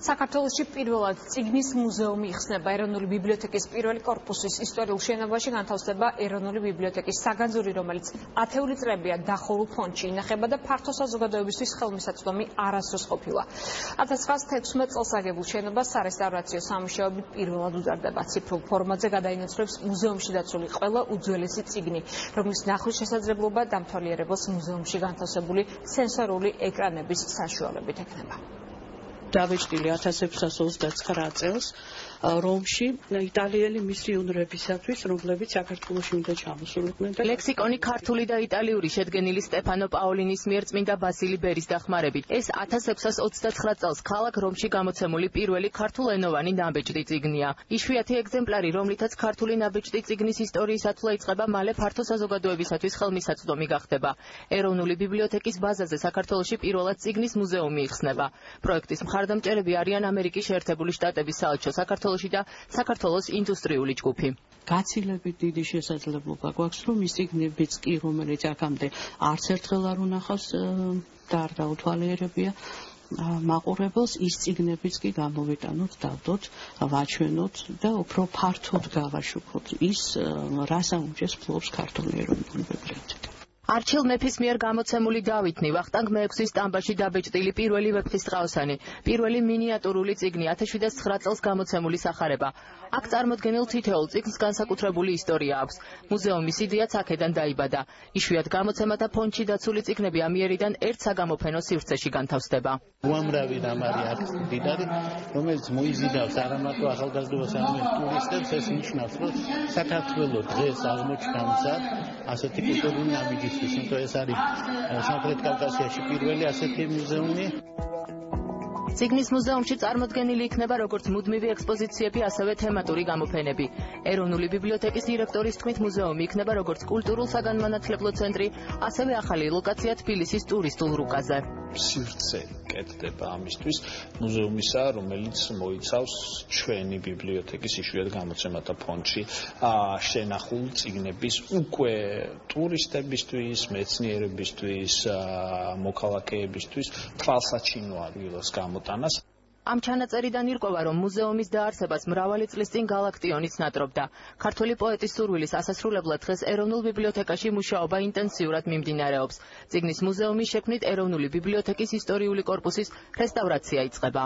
საქართველოში პირველად წიგნის მუზეუმი იხსნება ეროვნული ბიბლიოთეკის პირველი კორპუსის ისტორიულ შენობაში განთავსდება ეროვნული ბიბლიოთეკის საგანძური, რომელიც ათეული წლებია დახურულ ფონდში ინახება და ფართო საზოგადოებისთვის ხელმისაწვდომი არასდროს ყოფილა. 1916 წელს აგებულ შენობას სარესტავრაციო სამუშაოები პირველად უძარდება. ციფრულ ფორმატზე გადაინაცვლებს მუზეუმში დაცული ყველა უძველესი წიგნი, რომლის ნახვის შესაძლებლობა დამთვალიერებელს მუზეუმში განთავსებული სენსორული ეკრანების საშუალებით ექნება. დავეჭდილი 1629 წელს რომში იტალიელი მისიონერებისათვის, რომლებიც საქართველოში უნდა ჩამოსულიყვნენ. ლექსიკონი ქართული და იტალიური შედგენილი სტეფანო პაოლინის მიერ წმინდა ბასილი ბერის დახმარებით. ეს 1629 წელს ქალაქ რომში გამოცემული პირველი ქართულენოვანი ნაბეჭდი წიგნია. იშვიათი ეგზემპლარი, რომლითაც ქართული ნაბეჭდი წიგნის ისტორიის ათვლა იწყება, მალე ფართო საზოგადოებისათვის ხელმისაწვდომი გახდება. ეროვნული ბიბლიოთეკის ბაზაზე საქართველოში პირველად წიგნის მუზეუმი იხსნება. პროექტის მხარდამჭერები არიან ამერიკის შეერთებული შტატების საელჩო საქართველოში და საქართველოს ინდუსტრიული ჯგუფი. გაცილებით დიდი შესაძლებლობა გვაქვს, რომ ის წიგნებიც კი, რომელიც აქამდე არც ერთხელ არ უნახავს და არ დაუთვალიერებია მაყურებელს, ის წიგნებიც კი გამოვიტანოთ, დავდოთ, ვაჩვენოთ და უფრო ფართოდ გავაშუქოთ ის, რას აუნჯეს ფლობს ქართული ეროვნული ბიბლიოთეკა. არჩილ მეფის მიერ გამოცემული დავითნი ვახტანგ მეექვსის სტამბაში დაბეჭდილი პირველი ვეფხისტყაოსანი, პირველი მინიატურული წიგნი 1709 წელს გამოცემული სახარება. აქ წარმოდგენილ თითოეულ წიგნს განსაკუთრებული ისტორია აქვს. მუზეუმის იდეაც აქედან დაიბადა. იშვიათ გამოცემათა ფონდში დაცული წიგნები ამიერიდან ერთ საგამოფენო სივრცეში განთავსდება. უამრავი რამ არის აქ მდიდარი, რომელიც მოიზიდავს არა მარტო ახალგაზრდობას, არამედ ტურისტებს. ეს ნიშნავს, რომ საქართველოს დღეს აღმოჩნდა მზად ასეთი კულტურული ნაბიჯისთვის, იმიტომ ეს არის სამხრეთ კავკასიაში პირველი ასეთი მუზეუმი. წიგნის მუზეუმში წარმოდგენილი იქნება როგორც მუდმივი ექსპოზიციები, ასევე თემატური გამოფენები. ეროვნული ბიბლიოთეკის დირექტორის თქმით, მუზეუმი იქნება როგორც კულტურულ-საგანმანათლებლო ცენტრი, ასევე ახალი ლოკაცია თბილისის ტურისტულ რუკაზე. სივრცე კეთდება ამისთვის მუზეუმისა, რომელიც მოიცავს ჩვენი ბიბლიოთეკის იშვიათ გამოცემათა ფონდში შენახულ წიგნების უკვე ტურისტებისთვის, მეცნიერებისთვის, მოქალაქეებისთვის თვალსაჩინო ადგილას გამოტანას. ამ ჩანაწერიდან ირკვევა, რომ მუზეუმის დაარსებას მრავალი წლის წინ გალაქტიონიც ნატრობდა. ქართული პოეტის სურვილის ასასრულებლად დღეს ეროვნულ ბიბლიოთეკაში მუშაობა ინტენსიურად მიმდინარეობს. წიგნის მუზეუმის შექმნით ეროვნული ბიბლიოთეკის ისტორიული კორპუსის რესტავრაცია იწყება.